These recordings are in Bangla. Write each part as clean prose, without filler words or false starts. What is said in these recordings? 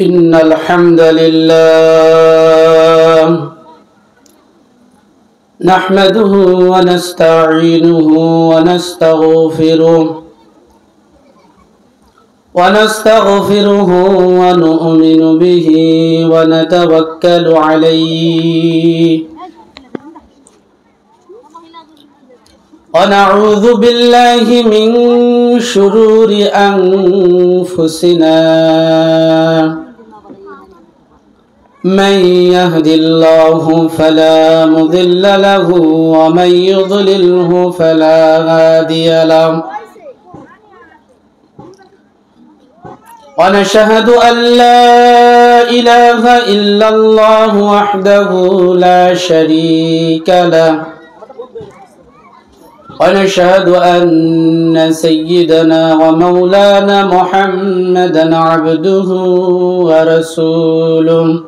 إن الحمد لله نحمده ونستعينه ونستغفره ونؤمن به ونتوكل عليه ونعوذ بالله من شرور أنفسنا من يهد الله فلا مضل له ومن يضلله فلا هادي له ونشهد أن لا إله إلا الله وحده لا شريك له ونشهد أن سيدنا ومولانا محمدا عبده ورسوله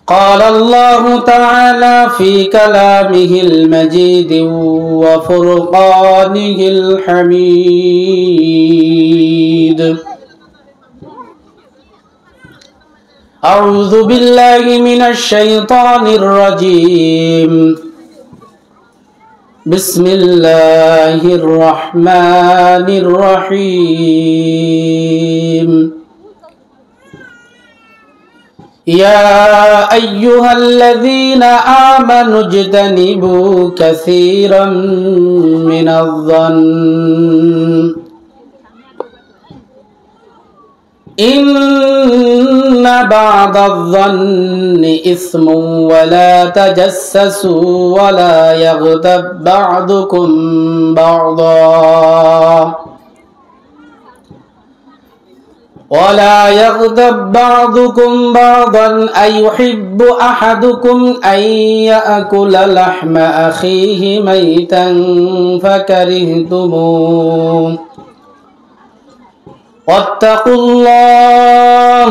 قال الله تعالى في كلامه المجيد وفرقانه الحميد أعوذ بالله من الشيطان الرجيم بسم الله الرحمن الرحيم يا أيها الذين آمنوا اجتنبوا كثيرا من الظن إن بعض الظن إثم ولا تجسسوا ولا يغتب بعضكم بعضا أيحب أحدكم أن يأكل لحم أخيه ميتا فكرهتموه واتقوا الله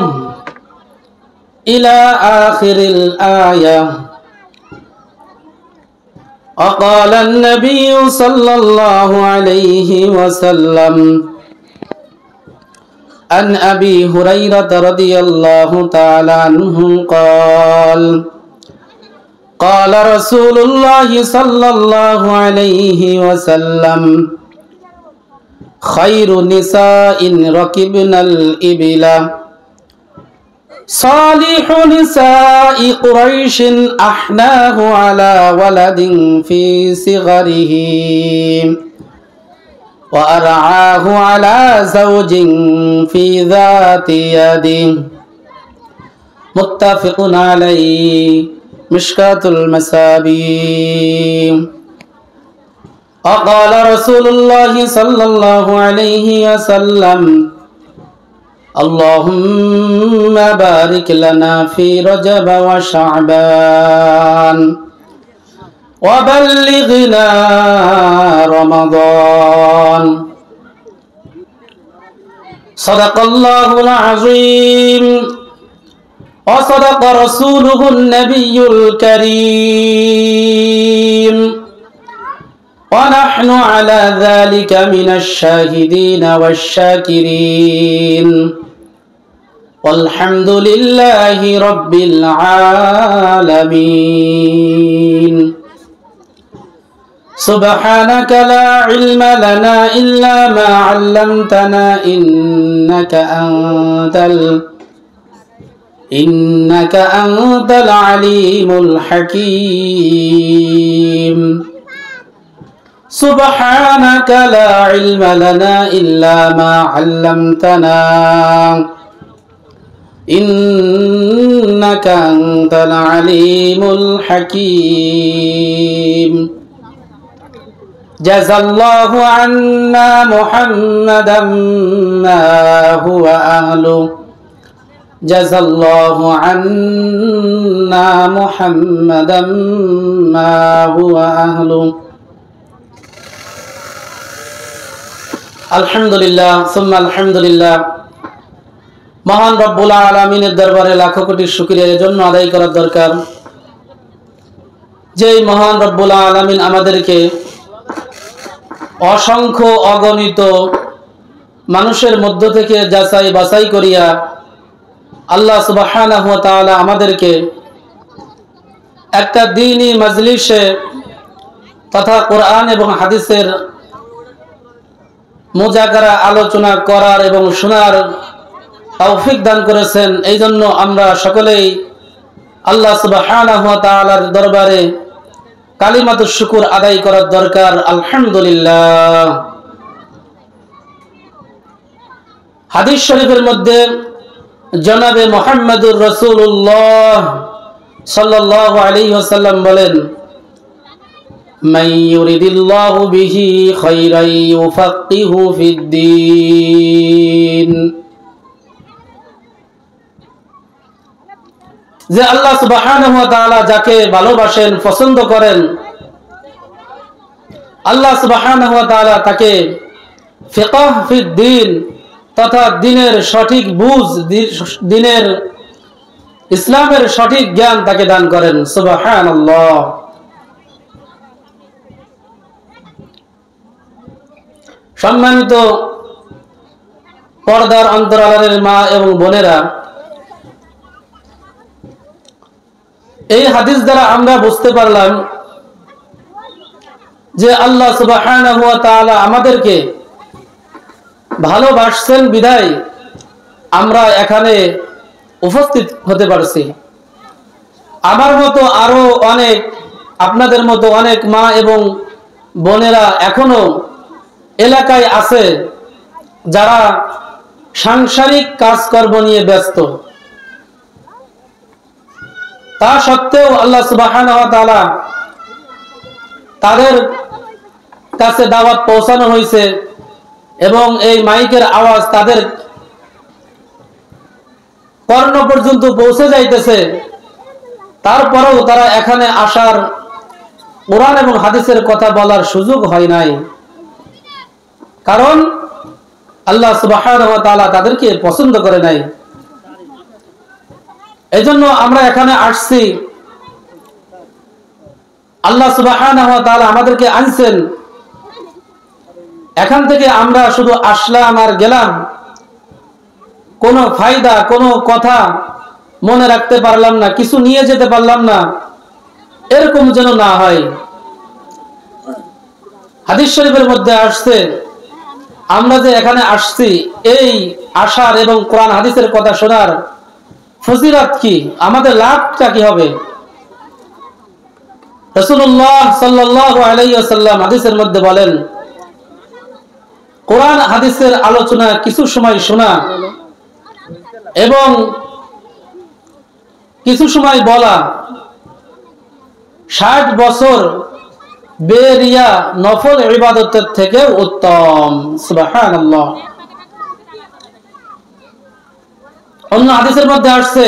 إلى آخر الآية. وقال النبي صلى الله عليه وسلم عن أبي هريرة رضي الله تعالى عنه قال قال رسول الله صلى الله عليه وسلم خير نساء ركبن الإبل صالح نساء قريش أحناه على ولد في صغره وأرعاه على زوج في ذات يده متفق عليه مشكاة المصابيح. وقال رسول الله صلى الله عليه وسلم اللهم بارك لنا في رجب وشعبان وبلغنا رمضان. صدق الله العظيم وصدق رسوله النبي الكريم ونحن على ذلك من الشاهدين والشاكرين والحمد لله رب العالمين. سبحانك لا علم لنا إلا ما علمتنا إنك أنت العليم الحكيم. سبحانك لا علم لنا إلا ما علمتنا إنك أنت العليم الحكيم. جزى الله عنا محمدا ما هو أهله جزى الله عنا محمدا ما هو أهله. আলহামদুলিল্লাহ সুম্মা আলহামদুলিল্লাহ। মহান রব্বুল আলামিনের দরবারে লাখো কোটি শুকরিয়ার জন্য আদায় করার দরকার যে মহান রব্বুল আলামিন আমাদেরকে অসংখ্য অগণিত মানুষের মধ্য থেকে যাচাই বাছাই করিয়া আল্লাহ সুবহানাহু ওয়া তাআলা আমাদেরকে একটা দ্বীনি মজলিসে তথা কোরআন এবং হাদিসের মুজাকারা আলোচনা করার এবং শোনার তৌফিক দান করেছেন। এই জন্য আমরা সকলেই আল্লাহ সুবহানাহু ওয়া তাআলার দরবারে কালিমাতুশ শুকর আদায় করার দরকার। আলহামদুলিল্লাহ। হাদিস শরীফের মধ্যে জনাবে মুহাম্মদুর রাসূলুল্লাহ সাল্লাল্লাহু আলাইহি ওয়াসাল্লাম বলেন, মান ইউরিদিল্লাহু বিহি খায়রান ইউফাক্কিহু ফিদ্দীন। যে আল্লাহ সুবহানাহু ওয়া তাআলা যাকে ভালোবাসেন, পছন্দ করেন, আল্লাহ সুবহানাহু ওয়া তাআলা তাকে ফিকহ ফিদ্দীন তথা দ্বীনের সঠিক বুঝ, দ্বীনের ইসলামের সঠিক জ্ঞান তাকে দান করেন। সুবহানাল্লাহ। সম্মানিত পর্দার অন্তরালের মা এবং বোনেরা, এই হাদিস দ্বারা আমরা বুঝতে পারলাম যে আল্লাহ সুবহানাহু ওয়া তাআলা আমাদেরকে ভালোবাসছেন বিধায় আমরা এখানে উপস্থিত হতে পারছি। আমার মতো আরো অনেক, আপনাদের মতো অনেক মা এবং বোনেরা এখনো এলাকায় আছে যারা সাংসারিক কাজকর্ম নিয়ে ব্যস্ত। তা সত্ত্বেও আল্লাহ সুবহানাহু ওয়া তাআলা তাদের কাছে দাওয়াত পৌঁছানো হয়েছে এবং এই মাইকের আওয়াজ তাদের কর্ণ পর্যন্ত পৌঁছে যাইতেছে। তারপরেও তারা এখানে আসার, কোরআন এবং হাদিসের কথা বলার সুযোগ হয় নাই, কারণ আল্লাহ সুবহানাহু ওয়া তাআলা তাদেরকে পছন্দ করে নাই। এজন্য আমরা এখানে আসছি। আল্লাহ সুবহানাহু ওয়া তাআলা আমাদেরকে আনছেন, এখান থেকে আমরা শুধু আসলাম আর গেলাম, কোনো ফায়দা, কোনো কথা মনে রাখতে পারলাম না, কিছু নিয়ে যেতে পারলাম না, এরকম যেন না হয়। হাদিস শরীফের মধ্যে আসছে আমরা যে এখানে আসছি, এই আসার এবং কোরআন হাদিসের কথা শোনার ফজিলত কি, আমাদের লাভটা কি হবে। রাসূলুল্লাহ সাল্লাল্লাহু আলাইহি ওয়াসাল্লাম হাদিসের মধ্যে বলেন, কোরআন হাদিসের আলোচনা কিছু সময় শোনা এবং কিছু সময় বলা 60 বছর বেরিয়া নফল ইবাদতের থেকে উত্তম। সুবহানাল্লাহ। অন্য হাদিসের মধ্যে আসছে,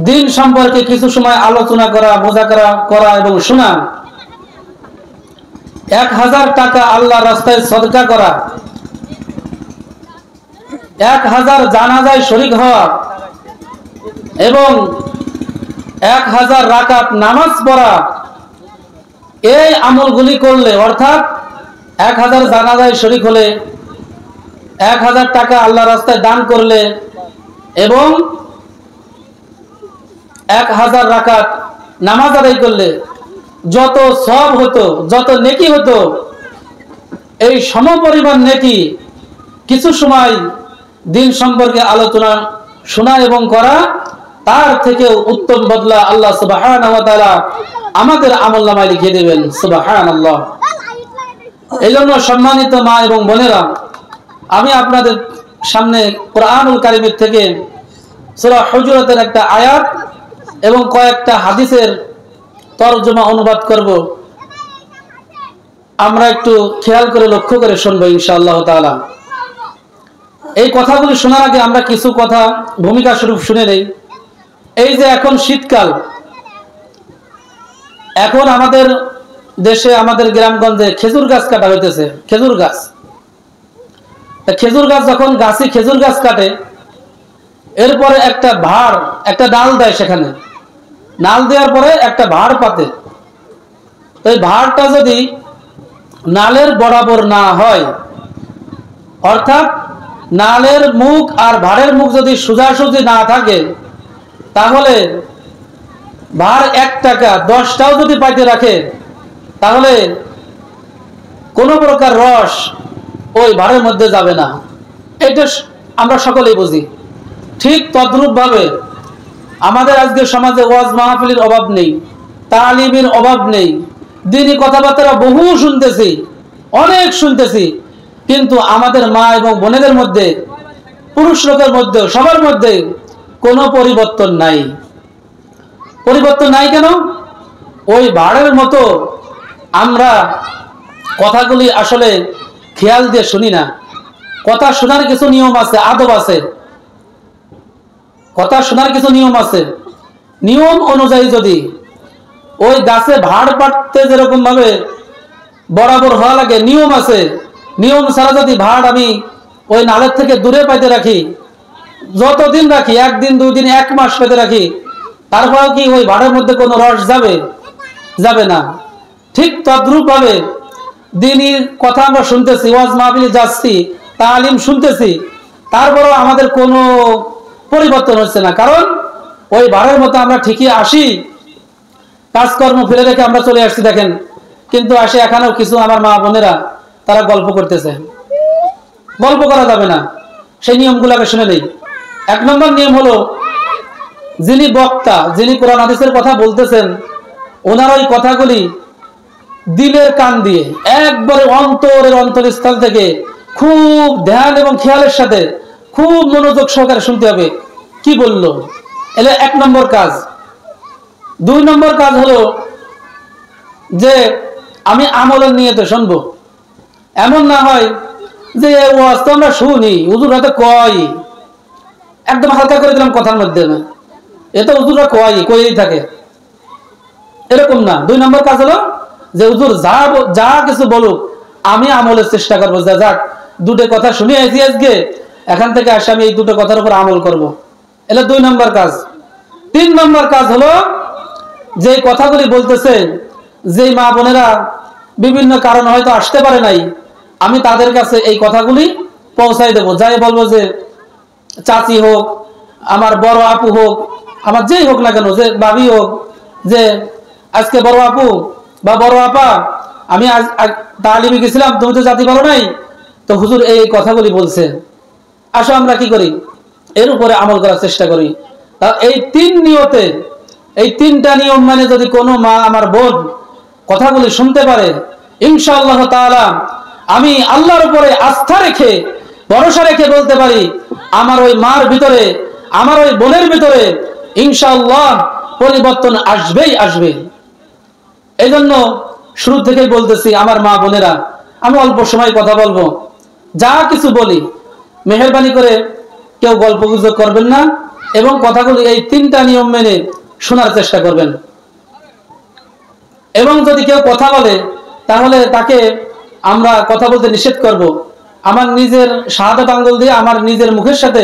দিন সম্পর্কে কিছু সময় আলোচনা করা, মুযাকারা করা এবং শোনা 1000 টাকা আল্লাহর রাস্তায় সদকা করা, 1000 জানাজায় শরীক হওয়া এবং 1000 রাকাত নামাজ পড়া, এই আমলগুলি করলে, অর্থাৎ 1000 জানাজায় শরীক হলে, 1000 টাকা আল্লাহর রাস্তায় দান করলে এবং 1000 রাকাত নামাজ আদায় করলে যত সওয়াব হতো, যত নেকি হতো, এই সমপরিমাণ নেকি কিছু সময় দিন সম্পর্কে আলোচনা শোনা এবং করা, তার থেকে উত্তম বদলা আল্লাহ সুবহানাহু ওয়া তাআলা আমাদের আমলনামায় লিখে দেবেন। সুবহানাল্লাহ। এইজন্য সম্মানিত মা এবং বোনেরা, আমি আপনাদের সামনে কোরআনুল কারীমের থেকে সূরা হুজুরাতের একটা আয়াত এবং কয়েকটা হাদিসের তরজমা অনুবাদ করব। আমরা একটু খেয়াল করে, লক্ষ্য করে শুনবো ইনশাআল্লাহ তাআলা। এই কথাগুলি শোনার আগে আমরা কিছু কথা ভূমিকা স্বরূপ শুনে নেই। এই যে এখন শীতকাল, এখন আমাদের দেশে, আমাদের গ্রামগঞ্জে খেজুর গাছ কাটা হইতেছে। খেজুর গাছ, খেজুর গাছ যখন গাছে খেজুর গাছ কাটে, এরপরে একটা ভাড়, একটা ডাল দেয়, সেখানে নাল দেওয়ার পরে একটা ভাড় পাতে। এই ভাড়টা যদি নালের বরাবর না হয়, অর্থাৎ নালের মুখ আর ভাড়ের মুখ যদি সোজাসুজি না থাকে, তাহলে ভাড় 1 টাকা 10টাও যদি পাইতে রাখে, তাহলে কোনো প্রকার রস ওই ভাড়ের মধ্যে যাবে না। এটা আমরা সকলেই বুঝি। ঠিক তদ্রূপ ভাবে আমাদের আজকে সমাজে ওয়াজ মাহফিলের অভাব নেই, তালিমের অভাব নেই, দিনী কথাবার্তা বহু শুনতেছি, অনেক শুনতেছি, কিন্তু আমাদের মা এবং বোনেদের মধ্যে, পুরুষ লোকের মধ্যে, সবার মধ্যে কোনো পরিবর্তন নাই। পরিবর্তন নাই কেন? ওই ভাড়ের মতো আমরা কথাগুলি আসলে খেয়াল দিয়ে শুনি না। কথা শোনার কিছু নিয়ম আছে, আদব আছে, কথা শোনার কিছু নিয়ম আছে। নিয়ম অনুযায়ী যদি ওই গাছে ভাড় পাড়তে যেরকম ভাবে বরাবর হওয়া লাগে, নিয়ম আছে, নিয়ম ছাড়া যদি ভাড় আমি ওই নালের থেকে দূরে পাইতে রাখি, যতদিন রাখি, 1 দিন 2 দিন 1 মাস পেতে রাখি, তারপরেও কি ওই ভাড়ের মধ্যে কোনো রস যাবে? যাবে না। ঠিক তদ্রূপ ভাবে দিনের কথা আমরা শুনতেছি, ওয়াজ মাহফিলে যাচ্ছি, তালিম শুনতেছি, তারপরেও আমাদের কোনো পরিবর্তন হচ্ছে না। কারণ ওই ভাড়ের মতো আমরা ঠিকই আসি, কাজকর্ম ফেলে রেখে আমরা চলে আসছি দেখেন, কিন্তু আসে এখানেও কিছু আমার মা বোনেরা তারা গল্প করতেছে। গল্প করা যাবে না, সেই নিয়মগুলোকে শুনে নেই। 1 নম্বর নিয়ম হলো, যিনি বক্তা, যিনি কোরআন হাদিসের কথা বলতেছেন, ওনার ওই কথাগুলি দিলের কান দিয়ে একবারে অন্তরের অন্তরস্থল থেকে খুব ধ্যান এবং খেয়ালের সাথে খুব মনোযোগ সহকারে শুনতে হবে কি বললো। এলে 1 নম্বর কাজ। 2 নম্বর কাজ হলো যে আমি আমলের নিয়তে শুনবো। এমন না হয় যে ওয়াজ তো আমরা শুনি, হুজুর হাতে কয়, একদম হালকা করে দিলাম কথার মধ্যে, না এত হুজুররা কয়েই থাকে, এরকম না। 2 নম্বর কাজ হলো যে হুজুর যা কিছু বলুক আমি আমলের চেষ্টা করবো, যাক 2টো কথা শুনে আইছি আজকে, এখান থেকে আসে আমি এই 2টো কথার উপর আমল করব। এটা 2 নম্বর কাজ। 3 নম্বর কাজ হলো যে কথাগুলি বলতেছে, যে মা বোনেরা বিভিন্ন কারণে হয়তো আসতে পারে নাই, আমি তাদের কাছে এই কথাগুলি পৌঁছাই দেবো। যাই বলবো যে চাচি হোক, আমার বড় আপু হোক, আমার যেই হোক না কেন, যে ভাবি হোক, যে আজকে বড় আপু বা বড় আপা, আমি আজ তালিমে গেছিলাম, তুমি তো জাতি পারো নাই, তো হুজুর এই কথাগুলি বলছে, আসো আমরা কি করি, এর উপরে আমল করার চেষ্টা করি। এই 3 নিয়তে, এই 3টা নিয়ম মানে যদি কোনো মা আমার বোন কথাগুলি শুনতে পারে, ইনশাআল্লাহ তাআলা আমি আল্লাহর উপরে আস্থা রেখে, ভরসা রেখে বলতে পারি, আমার ওই মার ভিতরে, আমার ওই বোনের ভিতরে ইনশাআল্লাহ পরিবর্তন আসবেই আসবে। এই জন্য শুরু থেকেই বলতেছি, আমার মা বোনেরা, আমি অল্প সময় কথা বলবো, যা কিছু বলি মেহেরবানি করে কেউ গল্প গুজব করবেন না, এবং কথাগুলি এই 3টা নিয়ম মেনে শোনার চেষ্টা করবেন। এবং যদি কেউ কথা বলে, তাহলে তাকে আমরা কথা বলতে নিষেধ করব। আমার নিজের শাহাদাত আঙ্গুল দিয়ে আমার নিজের মুখের সাথে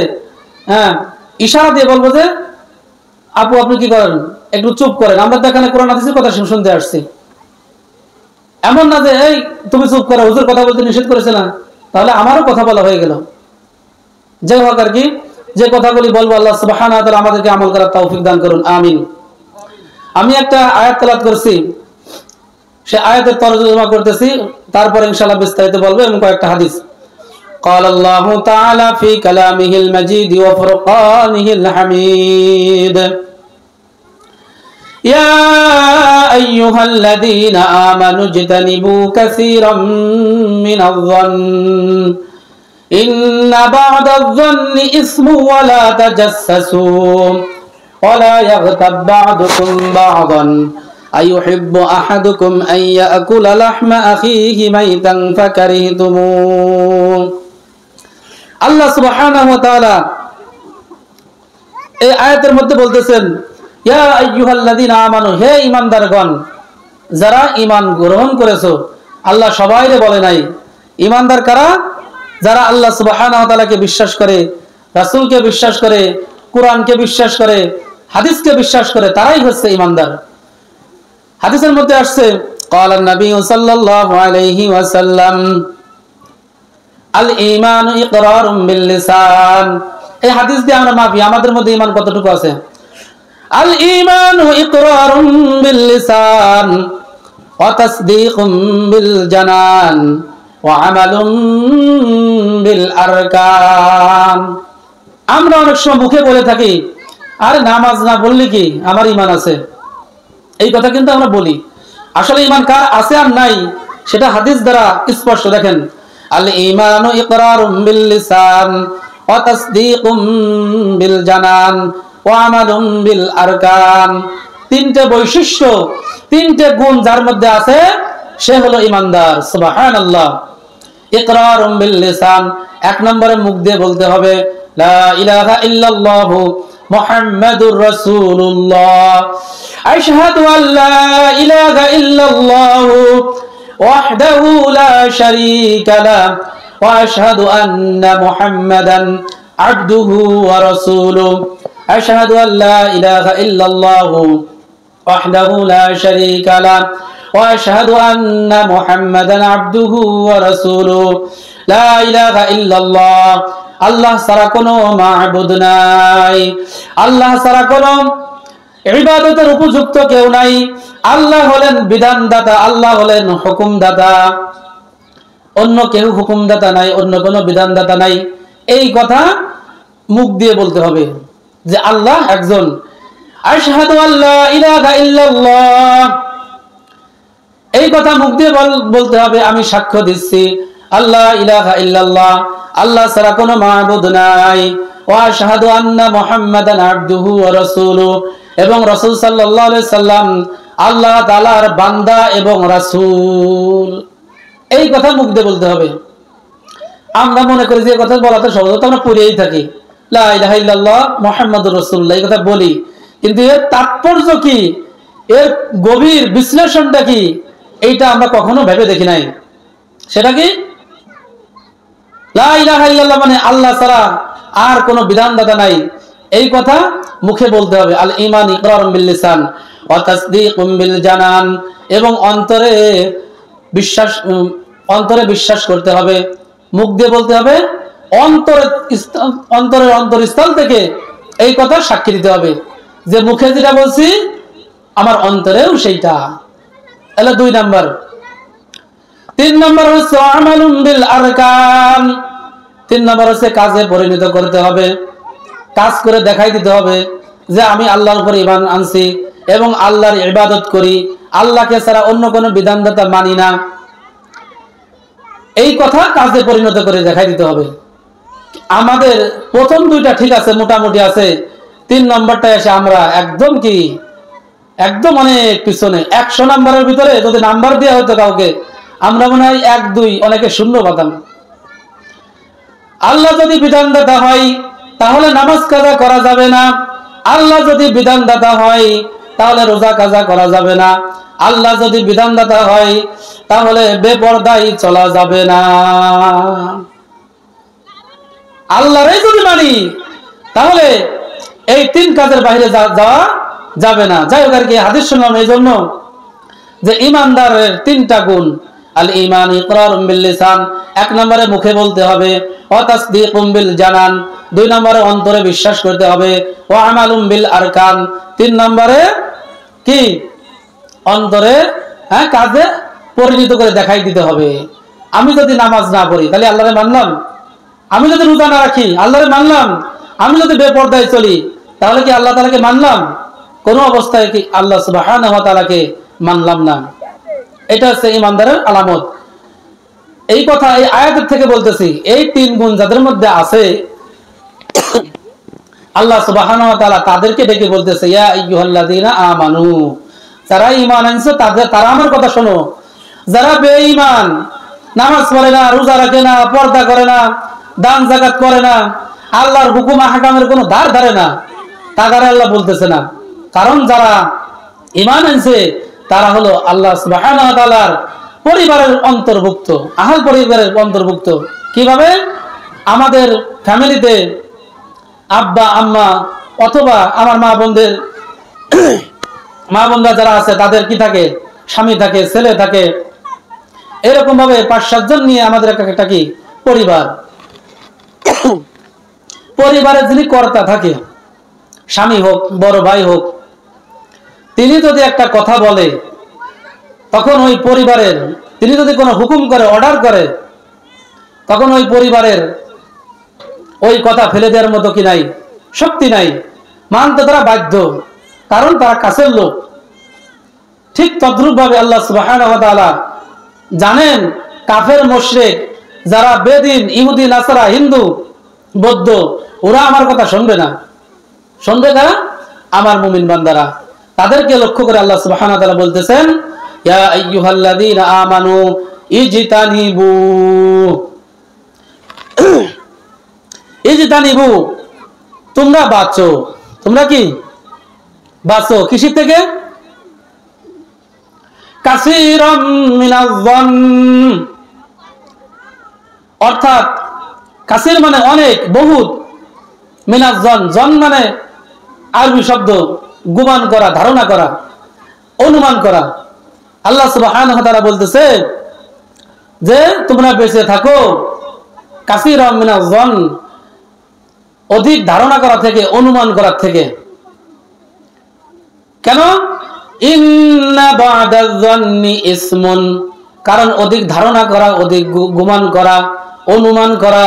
ইশারা দিয়ে বলবো যে আপু আপনি কি করেন, একটু চুপ করেন, আমরা তো এখানে কোরআন হাদিসের কথা শুনতে আসছি। এমন না যে এই তুমি চুপ করো, হুজুর কথা বলতে নিষেধ করেছে না, তাহলে আমারও কথা বলা হয়ে গেল। যাই হোক আর কি, যে কথাগুলি বলবো আল্লাহ সুবহানাহু ওয়া তাআলা আমাদেরকে আমল করার তৌফিক দান করুন, আমিন। আমি একটা আয়াত তেলাওয়াত করছি, সে আয়াতের তরজমা করতেছি, তারপর ইনশাআল্লাহ বিস্তারিত বলবো, এবং কয়েকটা হাদিস। قال الله تعالى في كلامه المجيد وفرقانه الحميد يا أيها الذين آمنوا اجتنبوا كثيرا من الظن إن بعض الظن إثم ولا تجسسوا ولا يغتب بعضكم بعضا أيحب أحدكم أن يأكل لحم أخيه ميتا فكرهتموه। আল্লাহ সুবহানাহু ওয়া তাআলা এই আয়াতের মধ্যে বলতেছেন, ইয়া আইয়ুহাল্লাযীনা আমানু, হে ঈমানদারগণ, যারা ঈমান গ্রহণ করেছো। আল্লাহ সবাইরে বলে নাই। ঈমানদার কারা? যারা আল্লাহ সুবহানাহু ওয়া তাআলাকে বিশ্বাস করে, রাসূলকে বিশ্বাস করে, কোরআনকে বিশ্বাস করে, হাদিসকে বিশ্বাস করে, তারাই হচ্ছে ঈমানদার। হাদিসের মধ্যে আসছে, ক্বালা নবী সাল্লাল্লাহু আলাইহি ওয়াসাল্লাম আল ঈমানু ইকরারুম বিল লিসান। এই হাদিস দিয়ে আমরা মাপি আমাদের মধ্যে ঈমান কতটুকু আছে। আল ঈমানু ইকরারুম বিল লিসান ওয়া তাসদীকুম বিল জানান ওয়া আমালুম বিল আরকান। আমরা অনেক সময় মুখে বলে থাকি, আরে নামাজ না বললে কি আমার ঈমান আছে, এই কথা কিন্তু আমরা বলি। আসলে ঈমান কার আছে আর নাই সেটা হাদিস দ্বারা স্পষ্ট। দেখেন, আল ঈমানু ইকরারুম বিল লিসান ওয়া তাসদীকুম বিল জানান ওয়া আমালুম বিল আরকান। তিনটে বৈশিষ্ট্য, তিনটে গুণ যার মধ্যে আছে সে হলো ঈমানদার। সুবহানাল্লাহ। ইকরারুম বিল লিসান, এক নম্বরে মুখ দিয়ে বলতে হবে লা ইলাহা ইল্লাল্লাহু মুহাম্মাদুর রাসূলুল্লাহ, আশহাদু আল্লা ইলাহা ইল্লাল্লাহু ওয়াহদাহু লা শারীকা লাহু ওয়া আশহাদু আন্না মুহাম্মাদান আবদুহু ওয়া রাসূলুহু, আশহাদু আল্লা ইলাহা ইল্লাল্লাহু ওয়াহদাহু লা শারীকা লাহু ওয়া আশহাদু আন্না মুহাম্মাদান আবদুহু ওয়া রাসূলুহু। লা ইলাহা ইল্লাল্লাহ, আল্লাহ ছাড়া কোনো মাবুদ নাই, আল্লাহ ছাড়া কোনো ইবাদতের উপযুক্ত কেউ নাই। আল্লাহ হলেন বিধানদাতা, আল্লাহ হলেন হুকুমদাতা, অন্য কেউ হুকুমদাতা নাই, অন্য কোনো বিধানদাতা নাই। এই কথা মুখ দিয়ে বলতে হবে যে আল্লাহ একজন। আশহাদু আল্লা ইলাহা ইল্লাল্লাহ, এই কথা মুখ দিয়ে বলতে হবে আমি সাক্ষ্য দিচ্ছি আল্লাহ ইলাহা ইল্লাল্লাহ, আল্লাহ ছাড়া কোনো মাবুদ নাই। ওয়া আশহাদু আন্না মুহাম্মাদান আবদুহু ওয়া রাসূলুহু, এবং রাসূল সাল্লাল্লাহু আলাইহি সাল্লাম আল্লাহ তাআলার বান্দা এবং রাসূল। এই কথা মুখ দিয়ে বলতে হবে। আমরা মনে করি যে কথা বলাতে সহজ, তো আমরা পড়েই থাকি লা ইলাহা ইল্লাল্লাহ মুহাম্মাদুর রাসূলুল্লাহ, এই কথা বলি, কিন্তু এর তাৎপর্য কি, এর গভীর বিশ্লেষণটা কি, এইটা আমরা কখনো ভেবে দেখি নাই। সেটা কি? লা ইলাহা ইল্লাল্লাহ মানে আল্লাহ ছাড়া আর কোনো বিধানদাতা নাই, এই কথা মুখে বলতে হবে। আল ঈমান ইকরারুম বিল লিসান ওয়া তাসদীকুম বিল জানান, এবং অন্তরে বিশ্বাস করতে হবে, মুখ দিয়ে বলতে হবে, অন্তরের অন্তরস্থল থেকে এই কথা সাক্ষী দিতে হবে যে মুখে যেটা বলছি আমার অন্তরেও সেইটা। তাহলে 2 নাম্বার। 3 নাম্বার হচ্ছে আমালুম বিল আরকান, 3 নাম্বার হচ্ছে কাজে পরিণত করতে হবে, কাজ করে দেখাই দিতে হবে যে আমি আল্লাহর উপর ঈমান আনছি এবং আল্লাহর ইবাদত করি, আল্লাহকে ছাড়া অন্য কোনো বিধানদাতা মানি না। এই কথা কাজে পরিণত করে দেখাই দিতে হবে। আমাদের প্রথম 2টা ঠিক আছে, মোটামুটি আছে, 3 নম্বরটা এসে আমরা একদম অনেক পিছনে। 100 নাম্বারের ভিতরে যদি নাম্বার দেওয়া হতো কাউকে, আমরা মনে হয় 1 2 অনেকে শূন্য পাতাম। আল্লাহ যদি বিধানদাতা হয় তাহলে নামাজ কাজা করা যাবে না, আল্লাহ যদি বিধানদাতা হয় তাহলে রোজা কাজা করা যাবে না, আল্লাহ যদি বিধানদাতা হয় তাহলে বেপরদাই চলা যাবে না। আল্লাহরই যদি মানি তাহলে এই 3 কাজের বাইরে যাওয়া যাবে না। যাই হোক, আর কি হাদিস শুনলাম এই জন্য যে ইমানদারের 3টা গুণ। আল ঈমান ইকরারুম বিল লিসান, 1 নম্বরে মুখে বলতে হবে, ওয়া তাসদীকুম বিল জানান, 2 নম্বরে অন্তরে বিশ্বাস করতে হবে, ওয়া আমালুম বিল আরকান, 3 নম্বরে কি অন্তরে কাজে পরিণত করে দেখাই দিতে হবে। আমি যদি নামাজ না পড়ি তাহলে আল্লাহরে মানলাম, আমি যদি রোজা না রাখি আল্লাহরে মানলাম, আমি যদি বেপরদায় চলি তাহলে কি আল্লাহ তাআলাকে মানলাম? কোনো অবস্থায় কি আল্লাহ সুবহানাহু ওয়া তাআলাকে মানলাম না। এটা হচ্ছে ইমানদারের আলামত। এই কথা এই আয়াতের থেকে বলতেছি, এই 3 গুণ যাদের মধ্যে আছে আল্লাহ সুবহানাহু ওয়া তাআলা তাদেরকে ডেকে বলতেছে, ইয়া আইয়ুহাল্লাযীনা আমানু, যারা ঈমান আনছে তারা আমার কথা শোনো। যারা বেঈমান, নামাজ পড়ে না, রোজা রাখে না, পর্দা করে না, দান যাকাত করে না, আল্লাহর হুকুম আহকামের কোনো ধার ধারে না, তাগারে আল্লাহ বলতেছে না। কারণ যারা ঈমান আনছে তারা হলো আল্লাহ সুবহানাহু ওয়া তাআলার পরিবারের অন্তর্ভুক্ত, আহল পরিবারের অন্তর্ভুক্ত। কিভাবে? আমাদের ফ্যামিলিতে আব্বা আম্মা অথবা আমার মা বোনরা যারা আছে তাদের কি থাকে? স্বামী থাকে, ছেলে থাকে, এরকম ভাবে 5-7 জন নিয়ে আমাদের একটা কি পরিবার, পরিবারের যিনি কর্তা থাকে, স্বামী হোক বড় ভাই হোক, তিনি যদি একটা কথা বলে, তখন ওই পরিবারের, তিনি যদি কোনো হুকুম করে, অর্ডার করে, তখন ওই পরিবারের ওই কথা ফেলে দেওয়ার মতো কি নাই, শক্তি নাই, মানতে তারা বাধ্য, কারণ তারা কাছের লোক। ঠিক তদ্রূপ ভাবে আল্লাহ সুবহানাহু ওয়া তাআলা জানেন কাফের মুশরিক যারা বেদিন, ইহুদি, নাসারা, হিন্দু, বৌদ্ধ, ওরা আমার কথা শুনবে না। শুনবে কারা? আমার মুমিন বান্দারা। তাদেরকে লক্ষ্য করে আল্লাহ সুবহানাহু ওয়া তাআলা বলতেছেন, ইয়া আইয়ুহাল্লাযীনা আমানু ইজতানিবু ইজতানিবু, তোমরা বাঁচো। তোমরা কি বাঁচো? কিসের থেকে? কাসীরাম মিনাজ-যন, অর্থাৎ কাসীর মানে অনেক, বহুত, মিনাজ-যন, জন মানে আরবি শব্দ, গুমান করা, ধারণা করা, অনুমান করা। আল্লাহ সুবহানাহু ওয়া তাআলা বলতেছে যে তোমরা বেঁচে থাকো কাসীরাম মিনাজ-যন, অধিক ধারণা করা থেকে, অনুমান করার থেকে। কেন? ইন্না বা'দাজ-যন্নি ইসমুন, কারণ অধিক ধারণা করা, অধিক গুমান করা, অনুমান করা,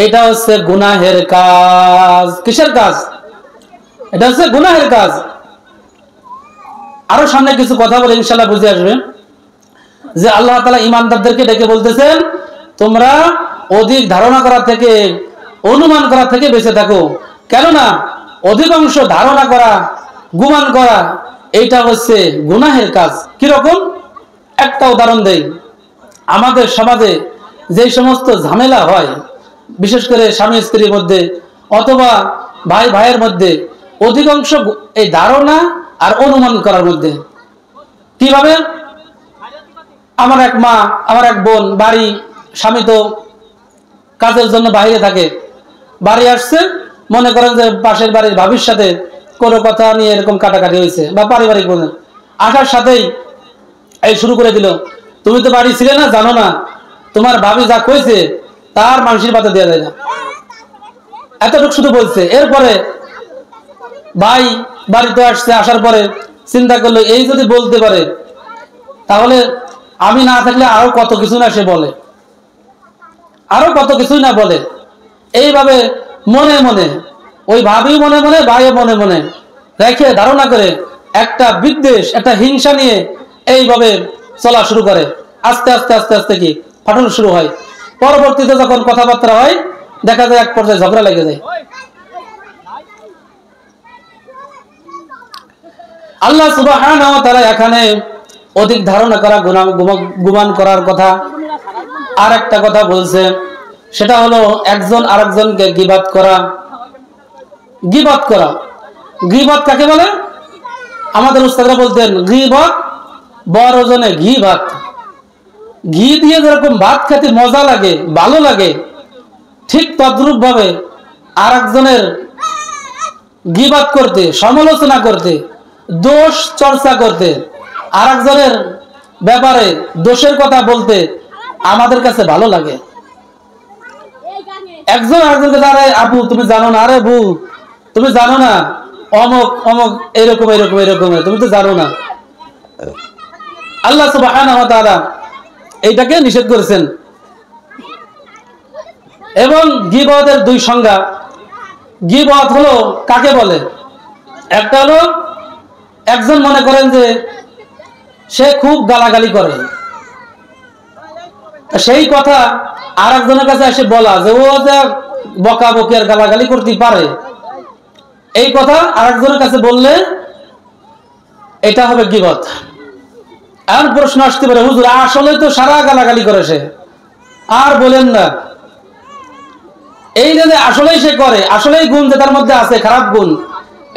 এটা হচ্ছে গুনাহের কাজ। কিসের কাজ? এটা হচ্ছে গুনাহের কাজ। আরো সামনে কিছু কথা বলে ইনশাআল্লাহ বুঝে আসবে যে আল্লাহ তাআলা ঈমানদারদেরকে ডেকে বলতেছেন তোমরা অধিক ধারণা করা থেকে, অনুমান করা থেকে বেঁচে থাকো। কেননা অধিকাংশ ধারণা করা, গুমান করা, এইটা হচ্ছে গুনাহের কাজ। কিরকম? একটা উদাহরণ দেই। আমাদের সমাজে যে সমস্ত ঝামেলা হয়, বিশেষ করে স্বামী স্ত্রীর মধ্যে অথবা ভাই ভাইয়ের মধ্যে, অধিকাংশ এই ধারণা আর অনুমান করার মধ্যে। কিভাবে? আমার এক মা, আমার এক বোন, বাড়ি, স্বামী তো কাজের জন্য বাইরে থাকে, বাড়ি আসছে, মনে করেন যে পাশের বাড়ির ভাবির সাথে কোনো কথা নিয়ে এরকম কাটাকাটি হয়েছে, বা পারিবারিক বলে আসার সাথেই এই শুরু করে দিল, তুমি তো বাড়ি ছিলে না, জানো না, তোমার ভাবি যা কইছে তার মানুষের পাতে দেওয়া যায় না, এতটুকু শুধু বলছে। এরপরে ভাই বাড়িতে আসছে, আসার পরে চিন্তা করলো এই যদি বলতে পারে তাহলে আমি না থাকলে আরো কত কিছু না সে বলে, আরো কত কিছুই না বলে। এইভাবে মনে মনে, ওই ভাবি মনে মনে, ভাইও মনে মনে রেখে ধারণা করে একটা বিদ্বেষ, একটা হিংসা নিয়ে এইভাবে চলা শুরু করে। আস্তে আস্তে আস্তে আস্তে কি ফাটল শুরু হয়। পরবর্তীতে যখন কথাবার্তা হয়, দেখা যায় এক পর্যায়ে ঝগড়া লেগে যায়। আল্লাহ সুবহানাহু ওয়া তাআলা এখানে অধিক ধারণা করা, গুমান করার কথা আর একটা কথা বলছে, সেটা হলো একজন আরেকজনকে গীবাত করা। গীবাত করা, গীবাত কাকে বলে? আমাদের উস্তাদরা বলতেন গীবাত বড় জনে ঘি ভাত। ঘি দিয়ে যেরকম ভাত খেতে মজা লাগে, ভালো লাগে, ঠিক তদ্রূপ ভাবে আরেকজনের গীবাত করতে, সমালোচনা করতে, দোষ চর্চা করতে, আরেকজনের ব্যাপারে দোষের কথা বলতে আমাদের কাছে ভালো লাগে। একজন আরেকজনকে, আরে আপু তুমি জানো না, আরে বউ তুমি জানো না, অমক অমক এরকম এরকম এরকম, তুমি তো জানো না। আল্লাহ সুবহানাহু ওয়া তাআলা এইটাকে নিষেধ করেছেন। এবং গীবতের দুই সংজ্ঞা। গীবত হলো কাকে বলে? একটা হলো একজন মনে করেন যে সে খুব গালাগালি করে, সেই কথা আর একজনের কাছে এসে বলা যে ও যা বকা বকি আর গালাগালি করতে পারে, এই কথা আর একজনের কাছে বললে এটা হবে গীবত। আর প্রশ্ন আসতে পারে, হুজুর আসলে তো সারা গালাগালি করে সে, আর বলেন না, এই যে আসলেই সে করে, আসলেই গুণ যে তার মধ্যে আছে, খারাপ গুণ,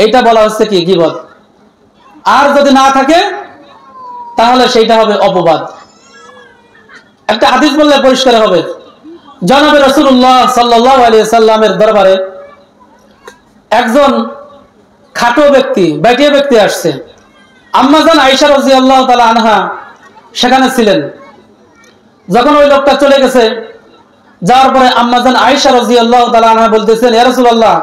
এটা বলা হচ্ছে কি গীবত। আর যদি না থাকে তাহলে সেইটা হবে অপবাদ। একটা হাদিস বললে পরিষ্কার হবে। জনাবে রাসূলুল্লাহ সাল্লাল্লাহু আলাইহি সাল্লামের দরবারে একজন খাটো ব্যক্তি, বেটিয়া ব্যক্তি আসছে। আম্মা জান আয়েশা রাদিয়াল্লাহু তাআলা আনহা সেখানে ছিলেন। যখন ওই লোকটা চলে গেছে, যাওয়ার পরে আম্মাজান আয়েশা রাদিয়াল্লাহু তাআলা আনহা বলতেছেন, ইয়া রাসূলুল্লাহ,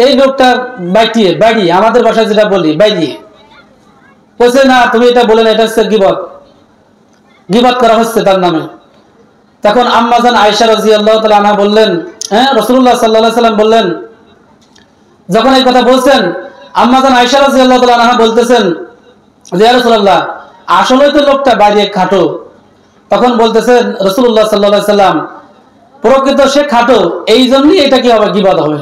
এই লোকটা বাইটি, আমাদের ভাষায় যেটা বলি বাইটি। বলছে, না তুমি এটা বলে না, এটা হচ্ছে গীবত করা হচ্ছে তার নামে। তখন আম্মাজান আয়েশা রাদিয়াল্লাহু তাআলা আনহা বললেন, হ্যাঁ, রাসূলুল্লাহ সাল্লাল্লাহু আলাইহি সাল্লাম বললেন, যখন এই কথা বলছেন, আম্মাজান আয়েশা রাদিয়াল্লাহু তাআলা আনহা বলতেছেন, ইয়া রাসূলুল্লাহ, আসলে তো লোকটা বাইরে খাটো। তখন বলতেছেন রাসূলুল্লাহ সাল্লাল্লাহু আলাইহি সাল্লাম, প্রকৃত সে খাটো, এই জন্যই এটা কি হবে, গীবত হবে।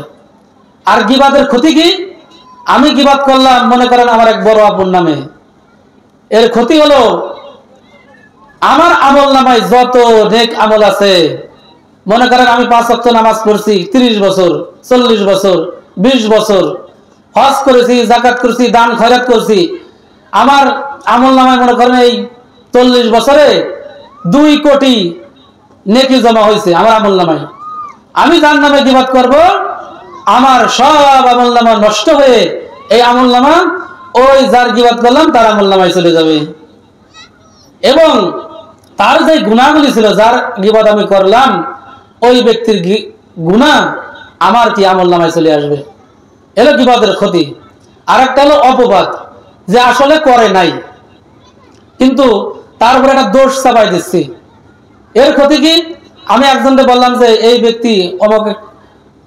আর গীবতের ক্ষতি কি? আমি গীবত করলাম মনে করেন আমার এক বড় আপন নামে, এর ক্ষতি হলো আমার আমল নামায় যত নেক আমল আছে, মনে করেন আমি 5 ওয়াক্ত নামাজ পড়ছি 30 বছর, 40 বছর, 20 বছর, হজ করেছি, যাকাত করেছি, দান খয়রাত করছি, আমার আমল নামায় মনে করেন এই 40 বছরে 2 কোটি নেকি জমা হয়েছে আমার আমল নামায়। আমি যার নামে গীবত করব, আমার সব আমল নামা নষ্ট হয়ে এই আমল নামা ওই যার গীবত করলাম তার আমল নামায় চলে যাবে, এবং তার যে গুনাহগুলি ছিল, যার গীবত আমি করলাম, ওই ব্যক্তির গুনাহ আমার কি আমল নামায় চলে আসবে। এলো গীবতের ক্ষতি। আর একটা হলো অপবাদ, যে আসলে করে নাই কিন্তু তারপরে একটা দোষ চাপাই দিচ্ছি। এর ক্ষতি কি? আমি একজনকে বললাম যে এই ব্যক্তি অমুক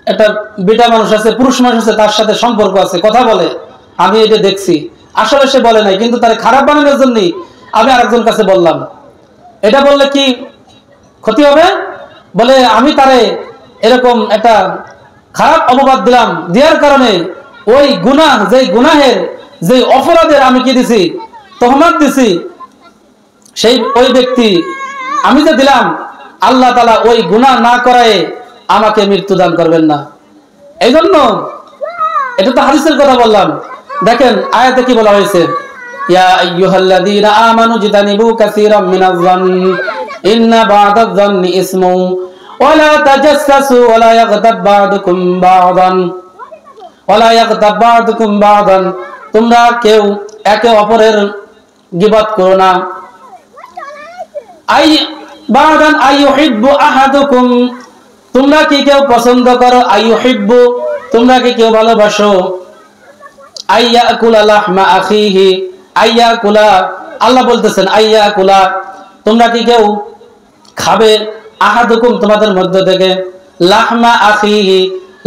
একটা বেটা মানুষ আছে, পুরুষ মানুষ আছে, তার সাথে সম্পর্ক আছে, কথা বলে, আমি এটা দেখছি, আসলে সে বলে নাই, কিন্তু তার খারাপ বানানোর জন্যই আমি আরেকজন কাছে বললাম। এটা বললে কি ক্ষতি হবে? বলে আমি তারে এরকম একটা খারাপ অপবাদ দিলাম, দেওয়ার কারণে ওই গুনাহ, যেই গুনাহের, যে অপরাধের আমি কি দিছি, তহমত দিছি, সেই ওই ব্যক্তি আমি যে দিলাম, আল্লাহ তাআলা ওই গুনাহ না করায় আমাকে মৃত্যু দান করবেন না। এই জন্য এটা তো হাদিসের কথা বললাম। দেখেন আয়াতে কি বলা হয়েছে, ইয়া আইয়ুহাল্লাযীনা আমানু জিতানিবু কাসীরাম মিনাজ-যন্নি ইন্না বা'দায-যন্নি ইসমুন ওয়া লা তাজাসসাসু ওয়া লা ইয়াগতাব বা'দুকুম বা'দান তোমরা কেউ একে অপরের গীবত করো না। বা'দান আইয়ুহিব্বু আহাদুকুম, তোমরা কি কেউ পছন্দ করো, আইয়ুহিব্বু, তোমরা কি কেউ ভালোবাসো, আইয়াকুলা লাহমা আখিহি, আইয়াকুলা, আল্লাহ বলতেছেন আইয়াকুলা, তোমরা কি কেউ খাবে, আহাদুকুম, তোমাদের মধ্য থেকে, লাহমা আখিহি,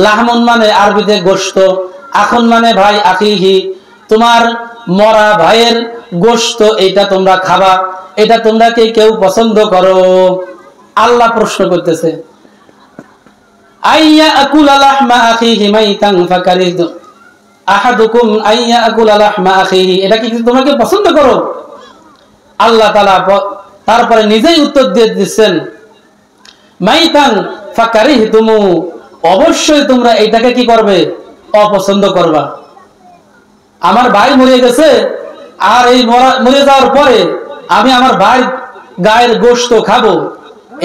লাহমুন মানে আরবিতে গোশত, আখুন মানে ভাই, আখিহি তোমার মরা ভাইয়ের গোশত, এইটা তোমরা খাবা, এটা তোমরা কি কেউ পছন্দ করো? আল্লাহ প্রশ্ন করতেছে, আইয়াকুলা লাহমা আখিহি মাইতান ফাকারিদ আহাদুকুম আইয়াকুলা লাহমা আখিহি, এটা কি তোমরা কি পছন্দ করো? আল্লাহ তাআলা তারপরে নিজেই উত্তর দিয়ে দিচ্ছেন, মাইতান ফাকারিহতুমু, অবশ্যই তোমরা এইটাকে কি করবে, অপছন্দ করবা। আমার ভাই মরে গেছে, আর এই মরে যাওয়ার পরে আমি আমার ভাই গায়ের গোশত খাবো,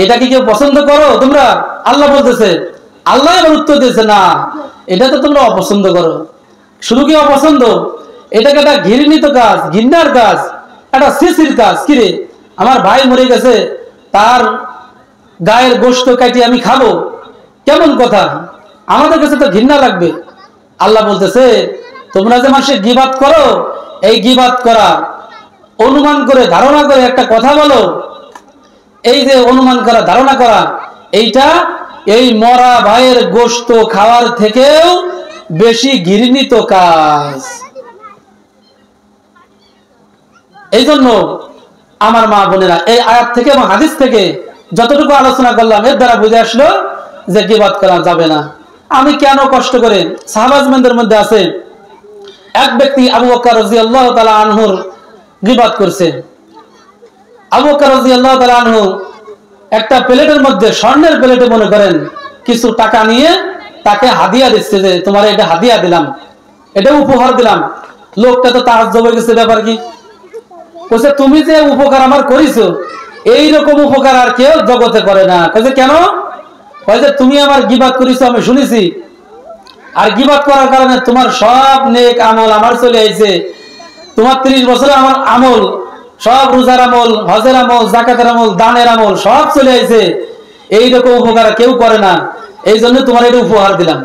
এটা কি কেউ পছন্দ করো তোমরা? আল্লাহ বলতেছে, আল্লাহ এবার উত্তর দিয়েছে, না, এটা তো তোমরা অপছন্দ করো। শুধু কি অপছন্দ, এটাকে একটা ঘৃণিত কাজ, ঘৃণার কাজ, একটা সিসির কাজ। কিরে, আমার ভাই মরে গেছে, তার গায়ের গোশত কাটি আমি খাবো, কেমন কথা, আমাদের কাছে তো ঘৃণা লাগবে। আল্লাহ বলতেছে, তোমরা যে মানুষের গীবত করো, এই গীবত করা, অনুমান করে, ধারণা করে একটা কথা বলো, এই যে অনুমান করা, ধারণা করা, এইটা এই মরা ভাইয়ের গোশত খাওয়ার থেকেও বেশি ঘৃণিত কাজ। এই জন্য আমার মা বোনেরা, এই আয়াত থেকে এবং হাদিস থেকে যতটুকু আলোচনা করলাম, এর দ্বারা বুঝে আসলো যে গীবত করা যাবে না। আমি কেন কষ্ট করে, সাহাবাজদের মধ্যে আছে এক ব্যক্তি আবু বকর রাদিয়াল্লাহু তাআলা আনহুর গীবত করছে। আবু বকর রাদিয়াল্লাহু তাআলা আনহু একটা প্লেটের মধ্যে, স্বর্ণের প্লেটে মনে করেন কিছু টাকা নিয়ে তাকে হাদিয়া দিচ্ছে, যে তোমার এটা হাদিয়া দিলাম, এটা উপহার দিলাম। লোকটা তো তাজ্জব হয়ে গেছে, ব্যাপার কি? বলছে, তুমি যে উপকার আমার করেছো, এইরকম উপকার আর কেউ জগতে করে না। বলছে, কেন? বলছে, তুমি আমার গীবত করেছো আমি শুনেছি, আর গীবত করার কারণে তোমার সব নেক আমল আমার চলে আইছে। তোমার 30 বছরের আমার আমল, সব রোজার আমল, হজের আমল, যাকাতের আমল, দানের আমল সব চলে আইছে। এইরকম উপকার কেউ করে না, এই জন্য তোমার এটা উপহার দিলাম।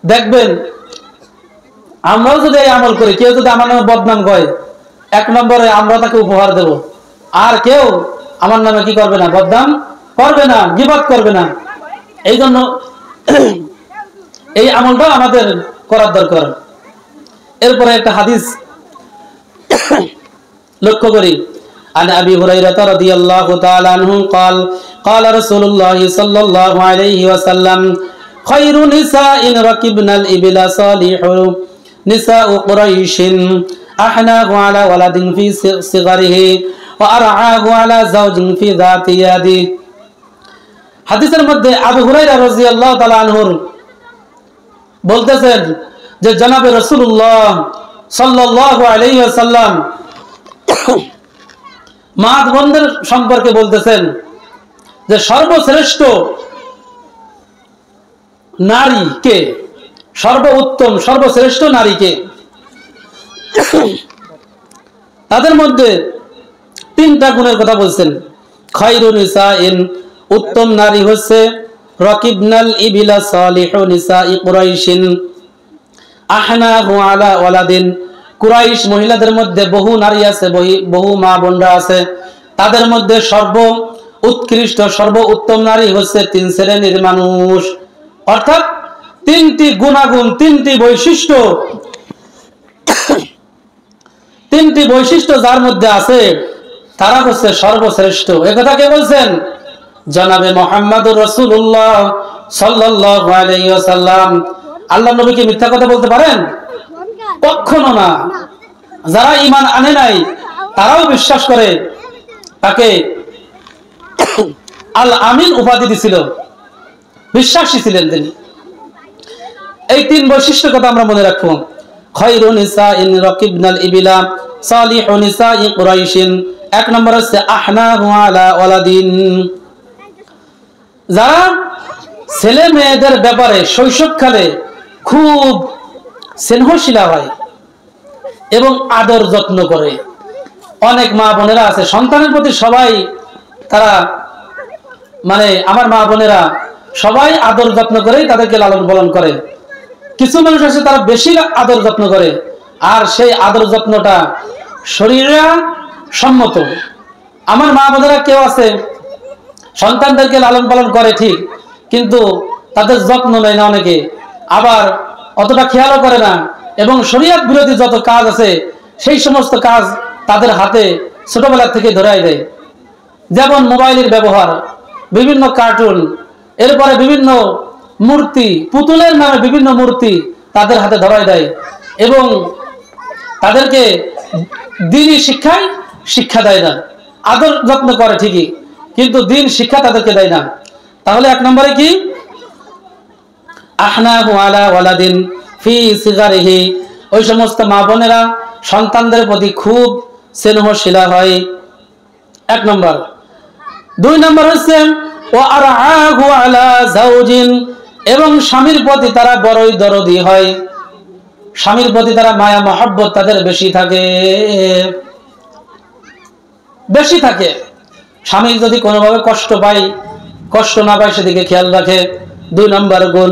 দেখবেন আমরাও যদি এই আমল করি, কেউ যদি আমার নামে বদনাম করে, 1 নম্বরে আমরা তাকে উপহার দেব, আর কেউ আমার নামে কি করবে না, বদনাম করবে না, গীবত করবে না। এই জন্য এই আমলটা আমাদের করার দরকার। এরপরে একটা হাদিস লক্ষ্য করি। عن أبي هريرة رضي الله تعالى عنه قال قال رسول الله صلى الله عليه وسلم خير نساء ركبنا الإبل صالح نساء قريش أحناه على ولد في صغره وأرعاه على زوج في ذات يده। হাদিসের মধ্যে আবু হুরায়রা রাদিয়াল্লাহু তাআলা আনহু বলতেছেন যে জনাবে রাসূলুল্লাহ সাল্লাল্লাহু আলাইহি ওয়াসাল্লাম মাদ বন্ধের সম্পর্কে বলতেছেন যে সর্বশ্রেষ্ঠ নারী কে, সর্বোত্তম সর্বশ্রেষ্ঠ নারী কে। তাদের মধ্যে 3টা গুণের কথা বলছেন। খায়রুন নিসাইন, উত্তম নারী হচ্ছে রাকিবনাল ইবিলা সালিহু নিসাই কুরাইশিন আহনাহু আলা ওয়ালাদিন। কুরাইশ মহিলাদের মধ্যে বহু নারী আছে, বহু মা বোনরা আছে, তাদের মধ্যে সর্ব উৎকৃষ্ট সর্ব উত্তম নারী হচ্ছে 3 শ্রেণীর মানুষ। অর্থাৎ 3টি গুণাগুণ, 3টি বৈশিষ্ট্য যার মধ্যে আছে তারা হচ্ছে সর্বশ্রেষ্ঠ। একথা কে বলছেন? জনাবে মুহাম্মদুর রাসূলুল্লাহ সাল্লাল্লাহু আলাইহি ওয়াসাল্লাম। আল্লাহর নবী কি মিথ্যা কথা বলতে পারেন? কখনো না। যারা ঈমান আনে নাই তারাও বিশ্বাস করে, তাকে আল আমিন উপাধি দিছিল, বিশ্বাসী ছিলেন তিনি। এই 3 বৈশিষ্ট্যের কথা আমরা মনে রাখবো। খায়রুন নিসাইন রাকিবনাল ইবিলা সালিহু নিসাই কুরাইশিন। 1 নম্বর হচ্ছে আহনাহু আলা ওয়ালাদিন। যারা ছেলে মেয়েদের ব্যাপারে শৈশবকালে খুব স্নেহশীলা হয় এবং আদর যত্ন করে। অনেক মা বোনেরা আছে সন্তানের প্রতি সবাই, তারা মানে আমার মা বোনেরা সবাই আদর যত্ন করেই তাদেরকে লালন পালন করে। কিছু মানুষ আছে তারা বেশি আদর যত্ন করে, আর সেই আদর যত্নটা শরীরা সম্মত। আমার মা বোনেরা কেউ আছে সন্তানদেরকে লালন পালন করে ঠিক, কিন্তু তাদের যত্ন নেয় না অনেকে, আবার অতটা খেয়ালও করে না, এবং শরীয়ত বিরোধী যত কাজ আছে সেই সমস্ত কাজ তাদের হাতে ছোটবেলা থেকে ধরাই দেয়। যেমন মোবাইলের ব্যবহার, বিভিন্ন কার্টুন, এরপরে বিভিন্ন মূর্তি, পুতুলের নামে বিভিন্ন মূর্তি তাদের হাতে ধরাই দেয়, এবং তাদেরকে দ্বীনি শিক্ষা দেয় না। আদর যত্ন করে ঠিকই, কিন্তু দ্বীন শিক্ষা তাদেরকে দেয় না। তাহলে 1 নম্বরে কি? আহনাহু আলা ওয়ালাদিন ফি সিগারিহি। ওই সমস্ত মা বোনেরা সন্তানদের প্রতি খুব স্নেহশীলা হয়, 1 নম্বর। 2 নম্বর হচ্ছে ওয়া আরআহু আলা যাওজিন, এবং স্বামীর প্রতি তারা বড়ই দরদি হয়। স্বামীর প্রতি তারা মায়া মহব্বত তাদের বেশি থাকে। স্বামী যদি কোনোভাবে কষ্ট না পায় সেদিকে খেয়াল রাখে। 2 নম্বর গুণ,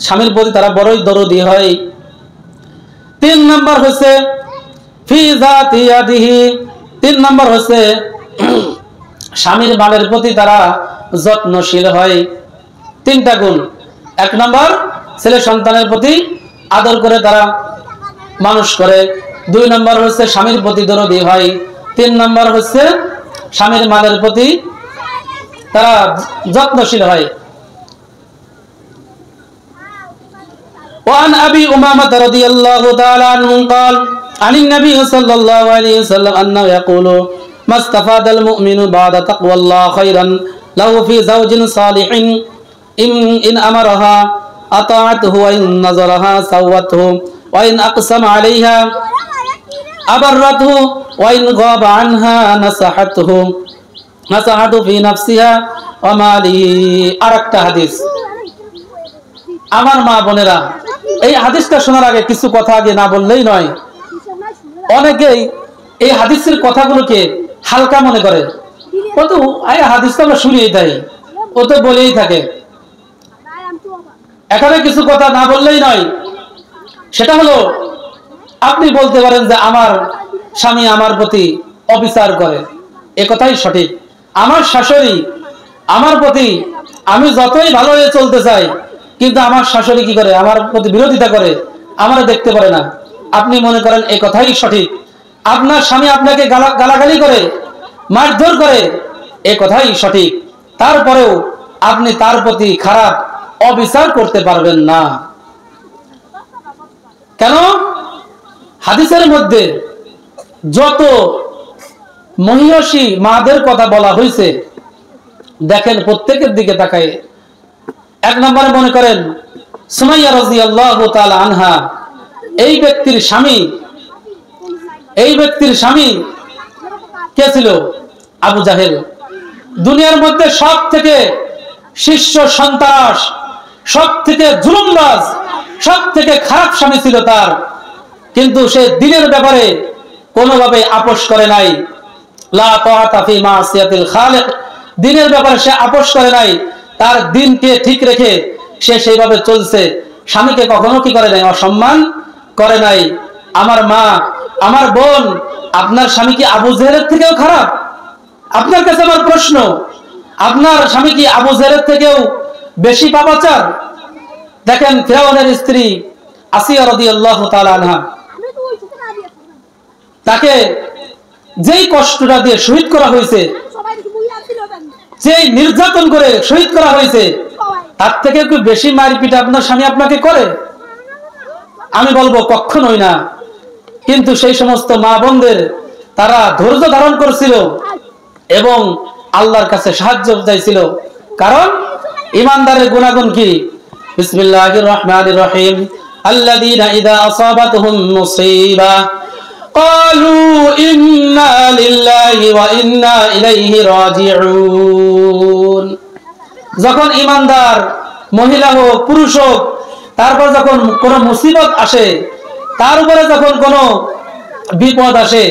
স্বামীর প্রতি তারা বড়ই দরদি হয়। 3 নম্বর হচ্ছে ফি যাতি ইয়াদিহি। 3 নম্বর হচ্ছে স্বামীর মালের প্রতি তারা যত্নশীল হয়। 3টা গুণ। 1 নম্বর ছেলে সন্তানের প্রতি আদর করে তারা মানুষ করে। 2 নম্বর হচ্ছে স্বামীর প্রতি দরদি হয়। 3 নম্বর হচ্ছে স্বামীর মালের প্রতি তারা যত্নশীল হয়। وعن أبي أمامة رضي الله تعالى عنه قال عن النبي صلى الله عليه وسلم أنه يقول ما استفاد المؤمن بعد تقوى الله خيرا له في زوج صالح إن أمرها أطاعته وإن نظرها سوته وإن أقسم عليها أبرته وإن غاب عنها نصحته في نفسها وماله। আরেকটা হাদিস। আমার মা বোনেরা, এই হাদিসটা শোনার আগে কিছু কথা আগে না বললেই নয়। অনেকেই এই হাদিসের কথাগুলোকে হালকা মনে করে, ও তো হাদিস তো আমরা শুনিয়ে দেয়, ও তো বলেই থাকে। এখানে কিছু কথা না বললেই নয়, সেটা হলো আপনি বলতে পারেন যে আমার স্বামী আমার প্রতি অবিচার করে, এ কথাই সঠিক। আমার শাশুড়ি আমার প্রতি, আমি যতই ভালো হয়ে চলতে চাই, কিন্তু আমার শাশুড়ি কি করে, আমার প্রতি বিরোধিতা করে, আমারও দেখতে পারে না। আপনি মনে করেন এই কথাই সঠিক, আপনার স্বামী আপনাকে গালাগালি করে, মারধর করে, এ কথাই সঠিক, তারপরেও আপনি তার প্রতি খারাপ অবিচার করতে পারবেন না। কেন? হাদিসের মধ্যে যত মহিয়সী মাদের কথা বলা হয়েছে, দেখেন প্রত্যেকের দিকে তাকায়। এক নম্বরে মনে করেন সুমাইয়া রাদিয়াল্লাহু তাআলা আনহা, এই ব্যক্তির স্বামী কে ছিল? আবু জাহেল। দুনিয়ার মধ্যে সব থেকে শীর্ষ সন্ত্রাস, সব থেকে জুলুমবাজ, সব থেকে খারাপ স্বামী ছিল তার, কিন্তু সে দিনের ব্যাপারে কোনোভাবে আপোষ করে নাই। লা তাআতা ফি মাসিয়াতিল খালিক, দিনের ব্যাপারে সে আপোষ করে নাই, তার দিনকে ঠিক রেখে সে সেইভাবে চলছে। স্বামীকে কখনো কি করে নাই? অসম্মান করে নাই। আমার মা, আমার বোন, আপনার স্বামী কি আবু জেহেলের থেকেও খারাপ? আপনার কাছে আমার প্রশ্ন, আপনার স্বামী কি আবু জেহেলের থেকেও বেশি পাপাচার? দেখেন ফিরআউনের স্ত্রী আসিয়া রাদিয়াল্লাহু তাআলা আনহা, তাকে যেই কষ্টটা দিয়ে শহীদ করা হয়েছে, যেই নির্যাতন করে শহীদ করা হয়েছে, তার থেকে একটু বেশি মারপিট আপনার স্বামী আপনাকে করে? আমি বলবো কখনোই না। কিন্তু সেই সমস্ত মা বোনদের, তারা ধৈর্য ধারণ করছিল এবং আল্লাহর কাছে সাহায্য চাইছিল। কারণ ইমানদারের গুণাগুণ কি? বিসমিল্লাহির রহমানির রহিম, আল্লাযীনা ইযা আসাবাতহুম মুসিবা ক্বালু ইন্না লিল্লাহি ওয়া ইন্না ইলাইহি রাজিউন। যখন ইমানদার মহিলা হোক পুরুষ হোক, তারপর যখন কোনো মুসিবত আসে, তার উপরে যখন কোনো বিপদ আসে,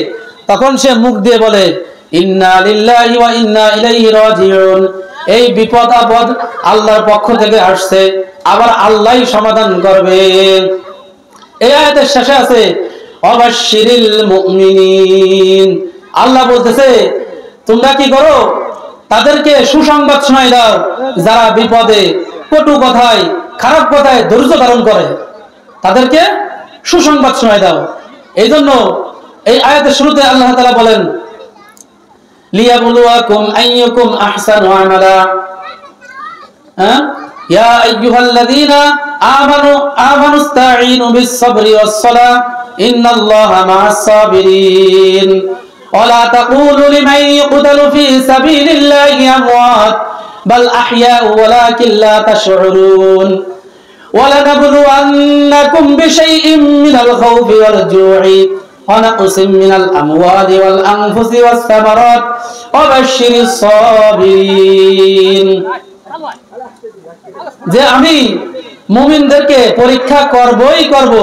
তখন সে মুখ দিয়ে বলে ইন্না লিল্লাহি ওয়া ইন্না ইলাইহি রাজিউন। এই বিপদ আপদ আল্লাহর পক্ষ থেকে আসছে, আবার আল্লাহই সমাধান করবে। এই আয়াতের শেষে আছে অবাশশিরিল মুমিনিন। আল্লাহ বলতেছে তোমরা কি করো? তাদেরকে সুসংবাদ শোনাই দাও যারা বিপদে, কটু কথায়, খারাপ কথায় ধৈর্য ধারণ করে, তাদেরকে সুসংবাদ শোনাই দাও। এই জন্য এই আয়াতের শুরুতে আল্লাহ তাআলা বলেন লিয়াবলুয়াকুম আইয়ুকুম আহসানু আমালা। ইয়া আইয়ুহাল্লাযীনা আমানুস্তাঈনু বিস-সাবরি ওয়াস-সালাহ ইন্নাল্লাহা মা'আস-সাবিরিন ওয়া লা তাকুলু লিমান ইউকতালু ফী সাবিলিল্লাহি আমওয়াত বাল আহইয়াউ ওয়ালাকিন লা তাশউরুন ওয়ালানাবলুওয়ান্নাকুম বিশাইইম মিনাল খাউফি ওয়াল জু'i ونقص من الأموال والأنفس والثمرات وبشر الصابرين। যে আমি মুমিনদেরকে পরীক্ষা করবই করব।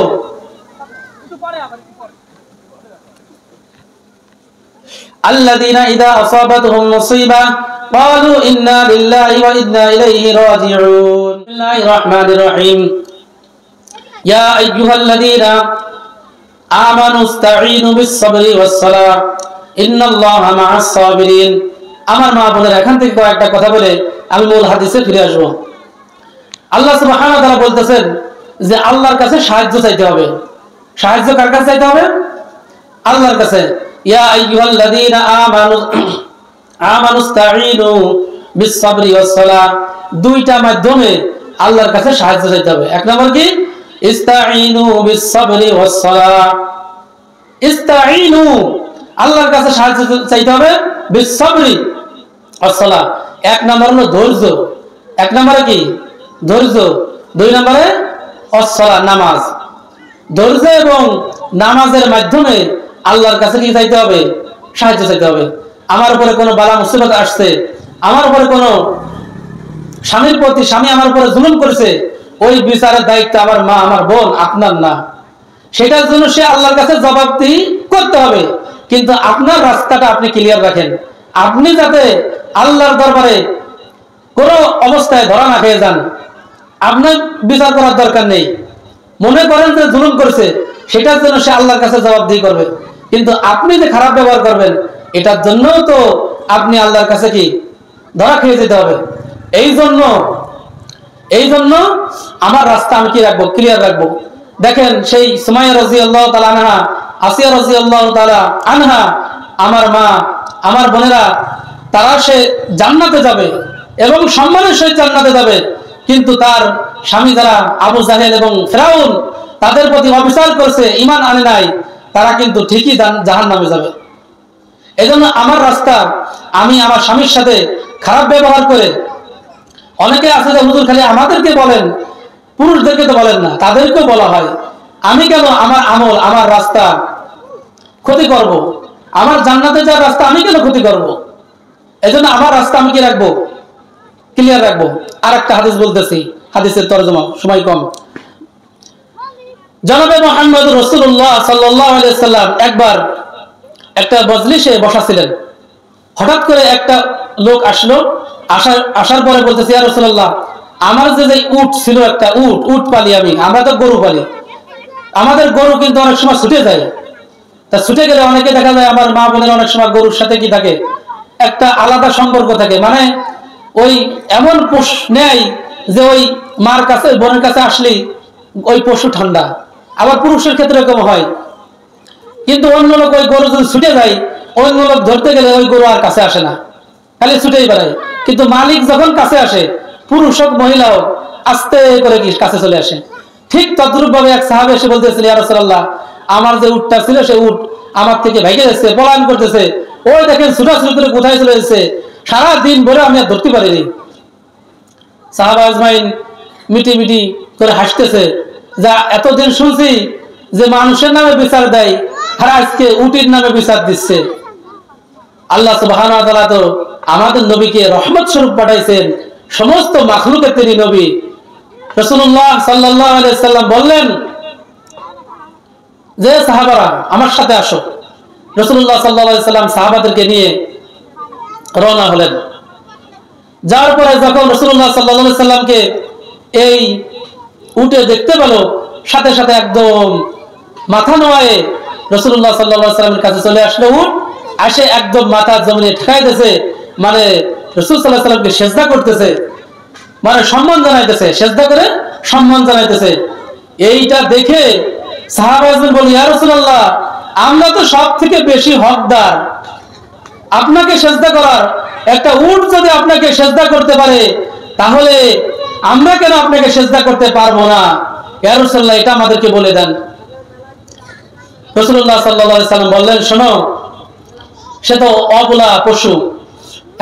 الذين إذا أصابتهم مصيبة قالوا إنا لله وإنا إليه راجعون. بسم الله الرحمن الرحيم. يا أيها الذين আমানুস্তাঈনু বিস-সাবরি ওয়াস-সালাহ ইন্নাল্লাহা মা'আস-সাবিরিন। আমার মা বোনেরা, এখান থেকে কয়েকটা কথা বলে আমি মূল হাদিসে ফিরে আসব। আল্লাহ সুবহানাহু ওয়া তাআলা বলতেছেন যে আল্লাহর কাছে সাহায্য চাইতে হবে। সাহায্য কার কাছে চাইতে হবে? আল্লাহর কাছে। ইয়া আইয়ুহাল্লাযীনা আমানুস্তাঈনু বিস-সাবরি ওয়াস-সালাহ, দুইটা মাধ্যমে আল্লাহর কাছে সাহায্য চাইতে হবে। এক নম্বর কি? ইস্তাঈনু বিস-সাবরি ওয়াস-সালাহ। ইস্তাঈনু, আল্লাহর কাছে সাহায্য চাইতে হবে বিস-সাবরি ওয়াস-সালাহ। এক নম্বর হলো ধৈর্য। এক নম্বরে কি? ধৈর্য। দুই নম্বরে ওয়াস-সালাহ, নামাজ। ধৈর্য এবং নামাজের মাধ্যমে আল্লাহর কাছে কি চাইতে হবে? সাহায্য চাইতে হবে। আমার উপরে কোনো বালা মুসিবত আসছে, আমার উপরে কোনো স্বামীর প্রতি স্বামী আমার উপরে জুলুম করেছে, ওই বিচারের দায়িত্ব আমার মা, আমার বোন, আপনার না। সেটার জন্য সে আল্লাহর কাছে জবাবদিহি করতে হবে। কিন্তু আপনার রাস্তাটা আপনি ক্লিয়ার রাখেন। আপনি যাতে আল্লাহর দরবারে কোনো অবস্থায় ধরা না খেয়ে যান, আপনার বিচার করার দরকার নেই। মনে করেন যে জুলুম করেছে, সেটার জন্য সে আল্লাহর কাছে জবাবদিহি করবে, কিন্তু আপনি যে খারাপ ব্যবহার করবেন এটার জন্য তো আপনি আল্লাহর কাছে কি ধরা খেয়ে যেতে হবে। এই জন্য আমার রাস্তা আমি কি রাখবো, ক্লিয়ার রাখবো। দেখেন সেই সুমাইয়া রাদিয়াল্লাহু তাআলা আনহা, আসিয়া রাদিয়াল্লাহু তাআলা আনহা, আমার মা, আমার বোনেরা, তারা সে জান্নাতে যাবে এবং সম্মানের সহিত জান্নাতে যাবে, কিন্তু তার স্বামী যারা আবু জাহেল এবং ফিরাউন তাদের প্রতি অবিচার করছে, ঈমান আনে নাই, তারা কিন্তু ঠিকই জাহান্নামে যাবে। এজন্য আমার রাস্তা, আমি আমার স্বামীর সাথে খারাপ ব্যবহার করে, অনেকে আছে যে হুজুর খালি আমাদেরকে বলেন, পুরুষদেরকে তো বলেন না, তাদেরকেও বলা হয়, আমি কেন আমার আমল, আমার রাস্তা ক্ষতি করব? আমার জান্নাতে যাওয়ার রাস্তা আমি কেন ক্ষতি করব? এজন্য আমার রাস্তা আমি কি রাখবো, ক্লিয়ার রাখবো। আর একটা হাদিস বলতেছি, হাদিসের তরজমা, সময় কম। জনাবে মুহাম্মদ রাসূলুল্লাহ সাল্লাল্লাহু আলাইহি সাল্লাম একবার একটা মজলিসে বসা ছিলেন। হঠাৎ করে একটা লোক আসলো, আসার পরে বলতেছে, ইয়া রাসূলুল্লাহ, আমার যে উট ছিল, একটা উট পালি আমি, আমরা তো গরু পালি, আমাদের গরু কিন্তু অনেক সময় ছুটে যায়। তা ছুটে গেলে অনেকে দেখা যায়, আমার মা বোনের অনেক সময় গরুর সাথে কি থাকে, একটা আলাদা সম্পর্ক থাকে, মানে ওই এমন পোষ নেয় যে ওই মার কাছে, বোনের কাছে আসলেই ওই পশু ঠান্ডা। আবার পুরুষের ক্ষেত্রে এরকম হয়, কিন্তু অন্য লোক ওই গরু যদি ছুটে যায়, অন্য লোক ধরতে গেলে ওই গরু আর কাছে আসে না, খালি ছুটেই বেড়ায়। কিন্তু মালিক যখন কাছে আসে, পুরুষ হোক মহিলা হোক, আস্তে করে কি কাছে চলে আসে। ঠিক তদ্রূপ ভাবে এক সাহাবী এসে বলতেছিল, ইয়া রাসূলুল্লাহ, আমার যে উটটা ছিল সে উট আমার থেকে ভাইগে যাচ্ছে, পলায়ন করতেছে, ওই দেখেন ছুটাছুটি করে কোথায় চলে যাচ্ছে, সারা দিন ভরে আমি আর ধরতে পারিনি। সাহাবা আজমাইন মিটি মিটি করে হাসতেছে, যা এতদিন শুনছি যে মানুষের নামে বিচার দেয়, আর আজকে উটির নামে বিচার দিচ্ছে। আল্লাহ সুবহানাহু ওয়া তাআলা তো আমাদের নবীকে রহমত স্বরূপ পাঠাইছেন, সমস্ত মাখলুকের তিনি নবী। রাসূলুল্লাহ সাল্লাল্লাহু আলাইহি সাল্লাম বললেন যে, সাহাবারা আমার সাথে আসো। রাসূলুল্লাহ সাল্লাল্লাহু আলাইহি সাল্লাম সাহাবাদেরকে নিয়ে রওনা হলেন। যার পরে যখন রাসূলুল্লাহ সাল্লাল্লাহু আলাইহি সাল্লামকে এই উটে দেখতে পেল, সাথে সাথে একদম মাথা নোয়ায়ে রাসূলুল্লাহ সাল্লাল্লাহু আলাইহি সাল্লামের কাছে চলে আসলো। উট আসে একদম মাথা জমিনে ঠেকাই দিয়েছে, মানে রাসূল সাল্লাল্লাহু আলাইহি সাল্লামকে সিজদা করতেছে, মানে সম্মান জানাইতেছে, সিজদা করে সম্মান জানাইতেছে। এইটা দেখে সাহাবাগণ বলে, ইয়া রাসূলুল্লাহ, আমরা তো সব থেকে বেশি হকদার আপনাকে সিজদা করার। একটা উট যদি আপনাকে সিজদা করতে পারে, তাহলে আমরা কেন আপনাকে সিজদা করতে পারবো না? ইয়া রাসূলুল্লাহ, এটা আমাদেরকে বলে দেন। রাসূলুল্লাহ সাল্লাল্লাহু আলাইহি সাল্লাম বললেন, শোনো, সে তো অবলা পশু,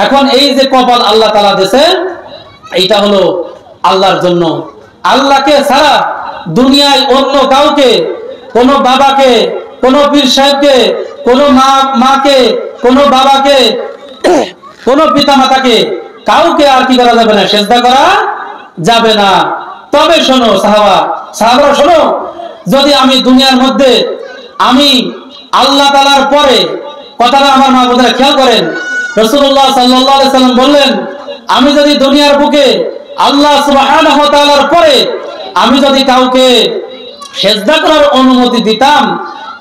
এখন এই যে কপাল আল্লাহ তাআলা দিয়েছে, এইটা হলো আল্লাহর জন্য। আল্লাহকে ছাড়া দুনিয়ায় অন্য কাউকে, কোন বাবাকে, কোন পীর সাহেবকে, কোন মাকে, কোন বাবাকে, কোন পিতা মাতাকে, কাউকে আর কি করা যাবে না, সিজদা করা যাবে না। তবে শোনো সাহাবারা শোনো, যদি আমি দুনিয়ার মধ্যে, আমি আল্লাহ তাআলার পরে, কথাটা আমার মা বোনেরা খেয়াল করেন, রাসূলুল্লাহ সাল্লাল্লাহু আলাইহি সাল্লাম বললেন, আমি যদি দুনিয়ার বুকে আল্লাহ সুবহানাহু ওয়া তাআলার পরে আমি যদি কাউকে সিজদা করার অনুমতি দিতাম,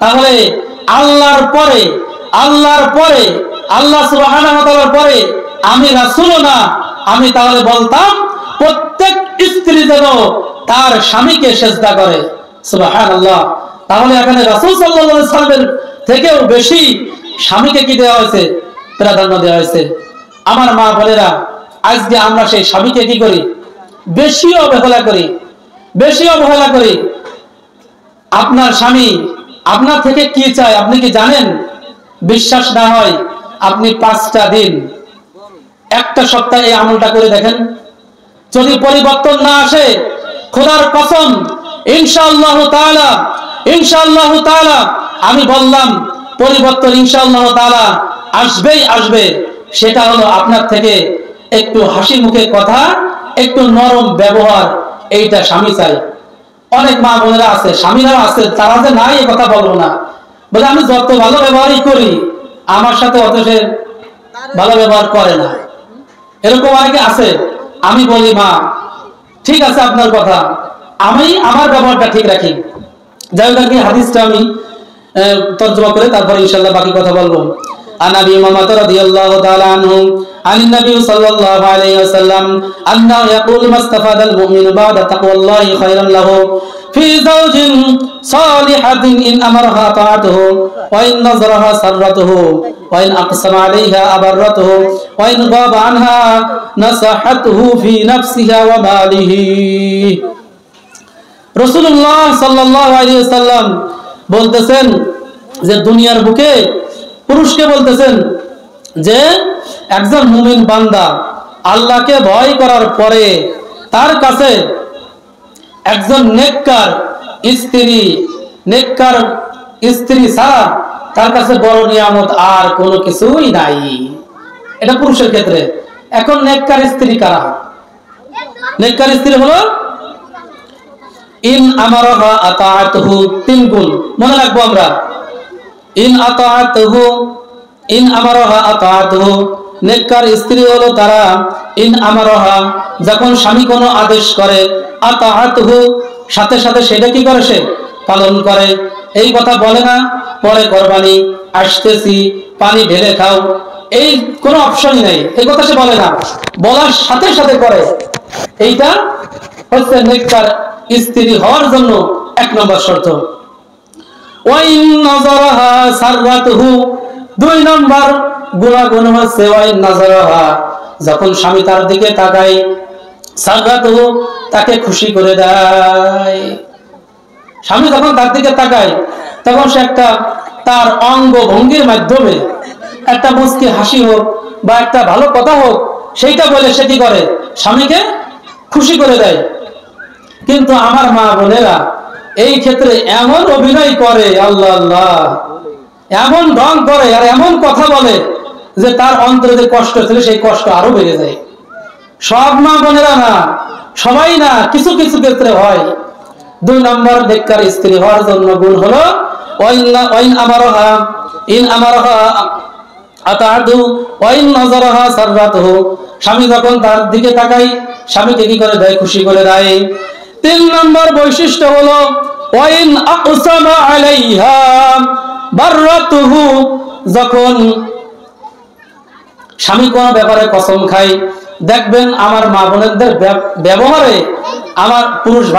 তাহলে আল্লাহর পরে আল্লাহ সুবহানাহু ওয়া তাআলার পরে আমি রাসূলও না, আমি তাহলে বলতাম প্রত্যেক স্ত্রী যেন তার স্বামীকে সিজদা করে। সুবহানাল্লাহ। তাহলে এখানে রাসূল সাল্লাল্লাহু আলাইহি সাল্লামের থেকেও বেশি স্বামীকে কি দেওয়া হয়েছে, প্রাধান্য দেওয়া হয়েছে। আমার মা বোনেরা, আজকে আমরা সেই স্বামীকে কি করি, বেশি অবহেলা করি। আপনার স্বামী আপনার থেকে কি চায় আপনি কি জানেন? বিশ্বাস না হয় আপনি 5টা দিন, একটা সপ্তাহে এই আমলটা করে দেখেন, যদি পরিবর্তন না আসে, খোদার কসম, ইনশাআল্লাহু তাআলা আমি বললাম পরিবর্তন ইনশাআল্লাহু তাআলা আসবে। সেটা হলো আপনার থেকে একটু হাসি মুখে কথা, একটু নরম ব্যবহার, এইটা স্বামী চাই। অনেক মা বোনেরা আছে, স্বামীরাও আছে, তারা যে নাই এ কথা বলবো না, বলে আমি যত ভালো ব্যবহারই করি আমার সাথে অত সে ভালো ব্যবহার করে না। এরকম অনেকে আছে, আমি বলি মা ঠিক আছে আপনার কথা, আমি আমার ব্যবহারটা ঠিক রাখি। যাই হোক, হাদিসটা আমি তর্জমা করে তারপর ইনশাআল্লাহ বাকি কথা বলবো। عن ابي امامه رضي الله تعالى عنه عن النبي صلى الله عليه وسلم انه يقول ما استفاد المؤمن بعد تقوى الله خيرا له في زوج صالحة ان امرها طاعته وان نظرها سرته وان اقسم عليها ابرته وان غاب عنها نصحته في نفسها وماله। রাসূলুল্লাহ সাল্লাল্লাহু আলাইহি ওয়াসাল্লাম বলতেছেন যে দুনিয়ার বুকে পুরুষকে বলতেছেন যে একজন মুমিন বান্দা আল্লাহকে ভয় করার পরে তার কাছে একজন নেককার স্ত্রী ছাড়া তার কাছে বড় নিয়ামত আর কোনো কিছুই নাই। এটা পুরুষের ক্ষেত্রে। এখন নেককার স্ত্রী কারা? নেককার স্ত্রী হলো ইন আমারাহা আতাআতুহু, তিন গুণ মনে রাখবো আমরা। ইন আতাআতুহু, ইন আমারাহা আতাআতুহু, নেককার স্ত্রী হলো তারা ইন আমারাহা, যখন স্বামী কোনো আদেশ করে, আতাআতুহু, সাথে সাথে সেটা কি করে, সে পালন করে। এই কথা বলে না পরে কোরবানি আসতেছি পানি ঢেলে খাও, এই কোনো অপশনই নাই, এই কথা সে বলে না, বলার সাথে সাথে করে। এইটা হচ্ছে নেককার স্ত্রী হওয়ার জন্য এক নম্বর শর্ত। ওয়াইন নাযারাহা সাররাতুহু, দুই নম্বর গুণাগুণ হচ্ছে ওয়াইন নাযারাহা, যখন স্বামী তার দিকে তাকায়, সাররাতুহু, তাকে খুশি করে দেয়। স্বামী যখন তার দিকে তাকায় তখন সে একটা তার অঙ্গ ভঙ্গির মাধ্যমে একটা মুচকি হাসি হোক বা একটা ভালো কথা হোক, সেইটা বলে সে কি করে, স্বামীকে খুশি করে দেয়। কিন্তু আমার মা বোনেরা এই ক্ষেত্রে এমন অভিনয় করে, আল্লাহ আল্লাহ, এমন ঢং করে আর এমন কথা বলে যে তার অন্তরে যে কষ্ট ছিল সেই কষ্ট আরো বেড়ে যায়। সব মা বোনেরা না, সবাই না, কিছু কিছু ক্ষেত্রে হয়। দুই নম্বর নেককার স্ত্রী হওয়ার জন্য গুণ হলো ওয়াইন আমারাহা, ইন আমারাহা আতাআতু ওয়াইন নাযারাহা সাররাতুহু, স্বামী যখন তার দিকে তাকায় স্বামীকে কি করে দেয়, খুশি করে দেয়। তিন নম্বর বৈশিষ্ট্য হলো ওয়াইন আকসামা আলাইহা বাররাতুহু, যখন স্বামী কোন ব্যাপারে কসম খায়, দেখবেন আমার মা বোনদের ব্যবহারে আমার পুরুষ ভাই